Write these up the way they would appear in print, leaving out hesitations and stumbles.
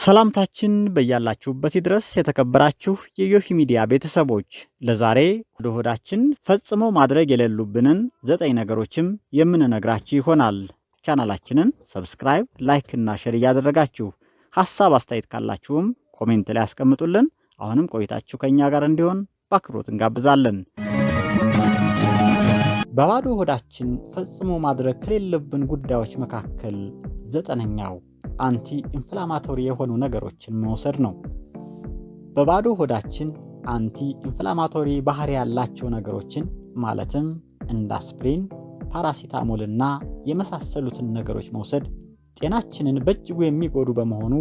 ሰላምታችን በያላችሁበት ድረስ የተከበራችሁ የዮሂ ሚዲያ ቤተሰቦች፣ ለዛሬ ወደ ሆዳችን ፈጽሞ ማድረግ የሌሉብንን 9 ነገሮችም የምንነግራችሁ ይሆናል። ቻናላችንን ሰብስክራይብ፣ ላይክ እና ሼር እያደረጋችሁ ሐሳብ አስተያየት ካላችሁም ኮሜንት ላይ አስቀምጡልን። አሁንም ቆይታችሁ ከኛ ጋር እንዲሆን በአክብሮት እንጋብዛለን። በባዶ ሆዳችን ፈጽሞ ማድረግ ከሌለብን ጉዳዮች መካከል 9ኛው አንቲ ኢንፍላማቶሪ የሆኑ ነገሮችን መውሰድ ነው። በባዶ ሆዳችን አንቲ ኢንፍላማቶሪ ባህሪ ያላቸው ነገሮችን ማለትም እንደ አስፕሪን፣ ፓራሲታሞልና የመሳሰሉትን ነገሮች መውሰድ ጤናችንን በእጅጉ የሚጎዱ በመሆኑ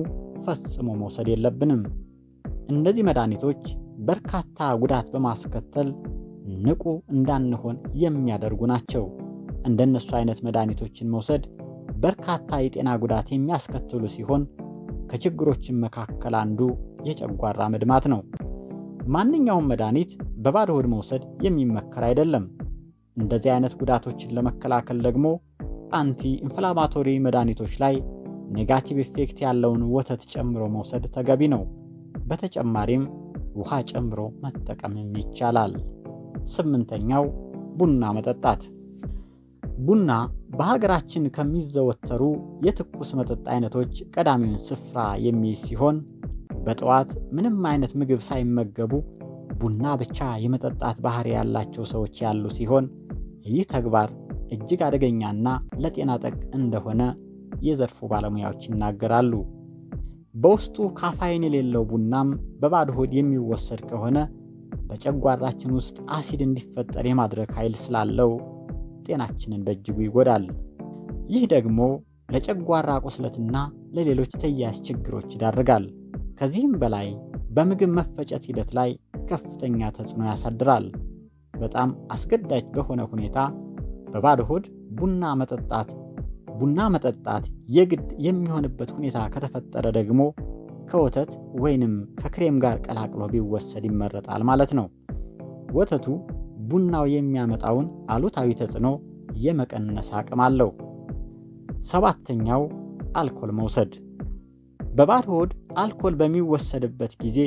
ፈጽሞ መውሰድ የለብንም። እነዚህ መድኃኒቶች በርካታ ጉዳት በማስከተል ንቁ እንዳንሆን የሚያደርጉ ናቸው። እንደነሱ አይነት መድኃኒቶችን መውሰድ በርካታ የጤና ጉዳት የሚያስከትሉ ሲሆን ከችግሮችን መካከል አንዱ የጨጓራ መድማት ነው። ማንኛውም መድኃኒት በባዶ ሆድ መውሰድ የሚመከር አይደለም። እንደዚህ አይነት ጉዳቶችን ለመከላከል ደግሞ አንቲ ኢንፍላማቶሪ መድኃኒቶች ላይ ኔጋቲቭ ኢፌክት ያለውን ወተት ጨምሮ መውሰድ ተገቢ ነው። በተጨማሪም ውሃ ጨምሮ መጠቀምም ይቻላል። 8ኛው ቡና መጠጣት። ቡና በሀገራችን ከሚዘወተሩ የትኩስ መጠጥ አይነቶች ቀዳሚውን ስፍራ የሚይዝ ሲሆን በጠዋት ምንም አይነት ምግብ ሳይመገቡ ቡና ብቻ የመጠጣት ባህሪ ያላቸው ሰዎች ያሉ ሲሆን ይህ ተግባር እጅግ አደገኛና ለጤና ጠቅ እንደሆነ የዘርፉ ባለሙያዎች ይናገራሉ። በውስጡ ካፋይን የሌለው ቡናም በባዶ ሆድ የሚወሰድ ከሆነ በጨጓራችን ውስጥ አሲድ እንዲፈጠር የማድረግ ኃይል ስላለው ጤናችንን በእጅጉ ይጎዳል። ይህ ደግሞ ለጨጓራ ቁስለትና ለሌሎች ተያያዥ ችግሮች ይዳርጋል። ከዚህም በላይ በምግብ መፈጨት ሂደት ላይ ከፍተኛ ተጽዕኖ ያሳድራል። በጣም አስገዳጅ በሆነ ሁኔታ በባዶ ሆድ ቡና መጠጣት የግድ የሚሆንበት ሁኔታ ከተፈጠረ ደግሞ ከወተት ወይንም ከክሬም ጋር ቀላቅሎ ቢወሰድ ይመረጣል ማለት ነው። ወተቱ ቡናው የሚያመጣውን አሉታዊ ተጽዕኖ የመቀነስ አቅም አለው። 7ኛው አልኮል መውሰድ። በባዶ ሆድ አልኮል በሚወሰድበት ጊዜ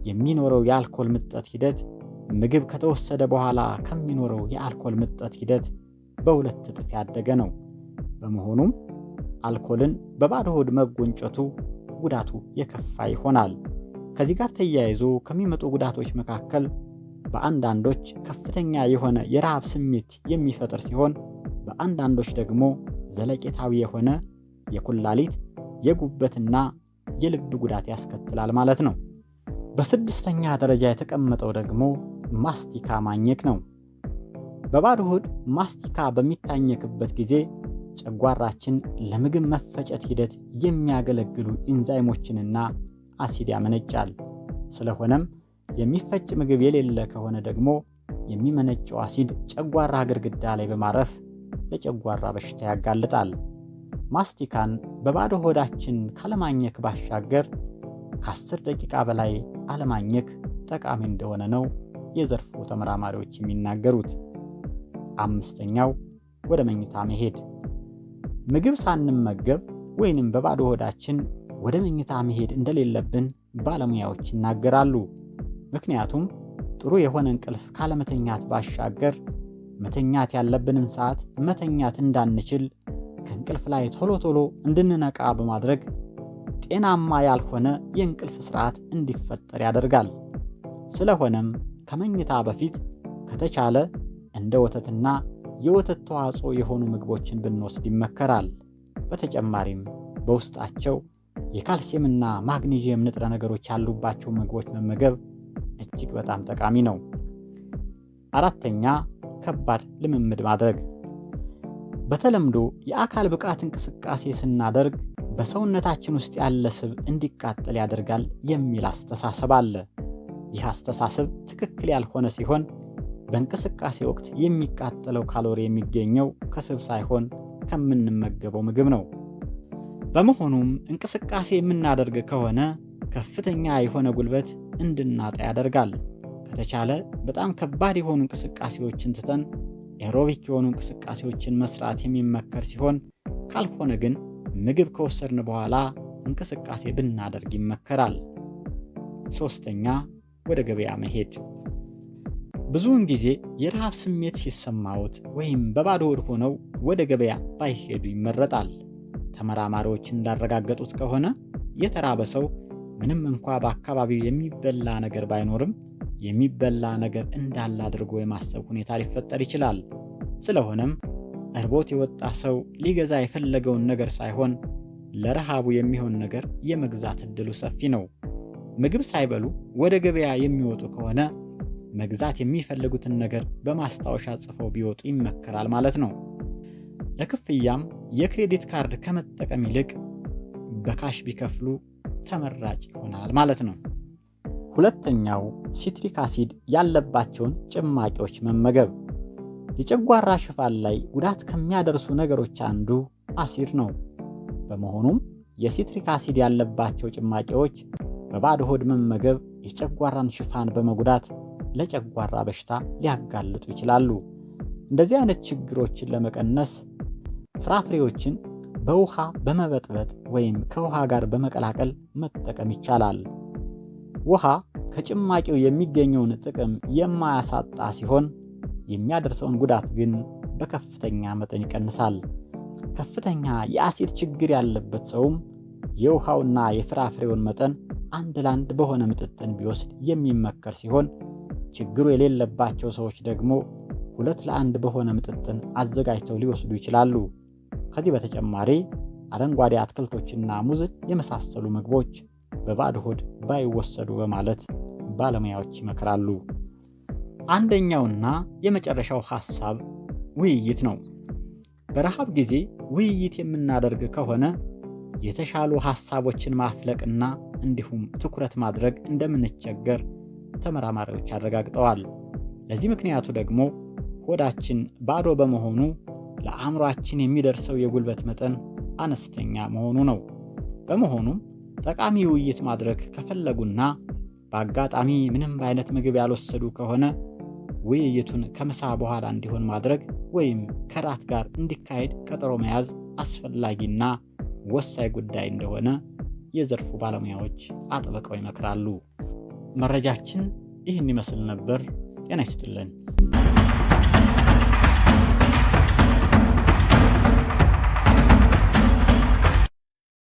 የሚኖረው የአልኮል ምጠት ሂደት ምግብ ከተወሰደ በኋላ ከሚኖረው የአልኮል ምጠት ሂደት በ2 እጥፍ ያደገ ነው። በመሆኑም አልኮልን በባዶ ሆድ መጎንጨቱ ጉዳቱ የከፋ ይሆናል። ከዚህ ጋር ተያይዞ ከሚመጡ ጉዳቶች መካከል በአንዳንዶች ከፍተኛ የሆነ የረሃብ ስሜት የሚፈጥር ሲሆን በአንዳንዶች ደግሞ ዘለቄታዊ የሆነ የኩላሊት፣ የጉበትና የልብ ጉዳት ያስከትላል ማለት ነው። በ6ኛ ደረጃ የተቀመጠው ደግሞ ማስቲካ ማኘክ ነው። በባዶ ሆድ ማስቲካ በሚታኘክበት ጊዜ ጨጓራችን ለምግብ መፈጨት ሂደት የሚያገለግሉ ኢንዛይሞችንና አሲድ ያመነጫል። ስለሆነም የሚፈጭ ምግብ የሌለ ከሆነ ደግሞ የሚመነጨው አሲድ ጨጓራ ግድግዳ ላይ በማረፍ ለጨጓራ በሽታ ያጋልጣል። ማስቲካን በባዶ ሆዳችን ካለማኘክ ባሻገር ከ10 ደቂቃ በላይ አለማኘክ ጠቃሚ እንደሆነ ነው የዘርፉ ተመራማሪዎች የሚናገሩት። 5ኛው ወደ መኝታ መሄድ። ምግብ ሳንመገብ ወይንም በባዶ ሆዳችን ወደ መኝታ መሄድ እንደሌለብን ባለሙያዎች ይናገራሉ። ምክንያቱም ጥሩ የሆነ እንቅልፍ ካለመተኛት ባሻገር መተኛት ያለብንን ሰዓት መተኛት እንዳንችል ከእንቅልፍ ላይ ቶሎ እንድንነቃ በማድረግ ጤናማ ያልሆነ የእንቅልፍ ስርዓት እንዲፈጠር ያደርጋል። ስለሆነም ከመኝታ በፊት ከተቻለ እንደ ወተትና የወተት ተዋጽኦ የሆኑ ምግቦችን ብንወስድ ይመከራል። በተጨማሪም በውስጣቸው የካልሲየምና ማግኒዥየም ንጥረ ነገሮች ያሉባቸው ምግቦች መመገብ እጅግ በጣም ጠቃሚ ነው። 4ኛ ከባድ ልምምድ ማድረግ። በተለምዶ የአካል ብቃት እንቅስቃሴ ስናደርግ በሰውነታችን ውስጥ ያለ ስብ እንዲቃጠል ያደርጋል የሚል አስተሳሰብ አለ። ይህ አስተሳሰብ ትክክል ያልሆነ ሲሆን በእንቅስቃሴ ወቅት የሚቃጠለው ካሎሪ የሚገኘው ከስብ ሳይሆን ከምንመገበው ምግብ ነው። በመሆኑም እንቅስቃሴ የምናደርግ ከሆነ ከፍተኛ የሆነ ጉልበት እንድናጣ ያደርጋል። ከተቻለ በጣም ከባድ የሆኑ እንቅስቃሴዎችን ትተን ኤሮቢክ የሆኑ እንቅስቃሴዎችን መስራት የሚመከር ሲሆን ካልሆነ ግን ምግብ ከወሰድን በኋላ እንቅስቃሴ ብናደርግ ይመከራል። 3ኛ ወደ ገበያ መሄድ። ብዙውን ጊዜ የረሃብ ስሜት ሲሰማዎት ወይም በባዶ ሆድ ሆነው ወደ ገበያ ባይሄዱ ይመረጣል። ተመራማሪዎች እንዳረጋገጡት ከሆነ የተራበ ሰው ምንም እንኳ በአካባቢው የሚበላ ነገር ባይኖርም የሚበላ ነገር እንዳለ አድርጎ የማሰብ ሁኔታ ሊፈጠር ይችላል። ስለሆነም እርቦት የወጣ ሰው ሊገዛ የፈለገውን ነገር ሳይሆን ለረሃቡ የሚሆን ነገር የመግዛት እድሉ ሰፊ ነው። ምግብ ሳይበሉ ወደ ገበያ የሚወጡ ከሆነ መግዛት የሚፈልጉትን ነገር በማስታወሻ ጽፈው ቢወጡ ይመከራል ማለት ነው። ለክፍያም የክሬዲት ካርድ ከመጠቀም ይልቅ በካሽ ቢከፍሉ ተመራጭ ይሆናል ማለት ነው። 2ኛው ሲትሪክ አሲድ ያለባቸውን ጭማቂዎች መመገብ። የጨጓራ ሽፋን ላይ ጉዳት ከሚያደርሱ ነገሮች አንዱ አሲድ ነው። በመሆኑም የሲትሪክ አሲድ ያለባቸው ጭማቂዎች በባዶ ሆድ መመገብ የጨጓራን ሽፋን በመጉዳት ለጨጓራ በሽታ ሊያጋልጡ ይችላሉ። እንደዚህ አይነት ችግሮችን ለመቀነስ ፍራፍሬዎችን በውሃ በመበጥበጥ ወይም ከውሃ ጋር በመቀላቀል መጠቀም ይቻላል። ውሃ ከጭማቂው የሚገኘውን ጥቅም የማያሳጣ ሲሆን የሚያደርሰውን ጉዳት ግን በከፍተኛ መጠን ይቀንሳል። ከፍተኛ የአሲድ ችግር ያለበት ሰውም የውሃውና የፍራፍሬውን መጠን 1:1 በሆነ ምጥጥን ቢወስድ የሚመከር ሲሆን ችግሩ የሌለባቸው ሰዎች ደግሞ 2:1 በሆነ ምጥጥን አዘጋጅተው ሊወስዱ ይችላሉ። ከዚህ በተጨማሪ አረንጓዴ አትክልቶችና ሙዝን የመሳሰሉ ምግቦች በባዶ ሆድ ባይወሰዱ በማለት ባለሙያዎች ይመክራሉ። አንደኛውና የመጨረሻው ሐሳብ ውይይት ነው። በረሃብ ጊዜ ውይይት የምናደርግ ከሆነ የተሻሉ ሐሳቦችን ማፍለቅና እንዲሁም ትኩረት ማድረግ እንደምንቸገር ተመራማሪዎች አረጋግጠዋል። ለዚህ ምክንያቱ ደግሞ ሆዳችን ባዶ በመሆኑ ለአእምሯችን የሚደርሰው የጉልበት መጠን አነስተኛ መሆኑ ነው። በመሆኑም ጠቃሚ ውይይት ማድረግ ከፈለጉና በአጋጣሚ ምንም አይነት ምግብ ያልወሰዱ ከሆነ ውይይቱን ከምሳ በኋላ እንዲሆን ማድረግ ወይም ከራት ጋር እንዲካሄድ ቀጠሮ መያዝ አስፈላጊና ወሳኝ ጉዳይ እንደሆነ የዘርፉ ባለሙያዎች አጥብቀው ይመክራሉ። መረጃችን ይህን ይመስል ነበር። ጤና ይስጥልን።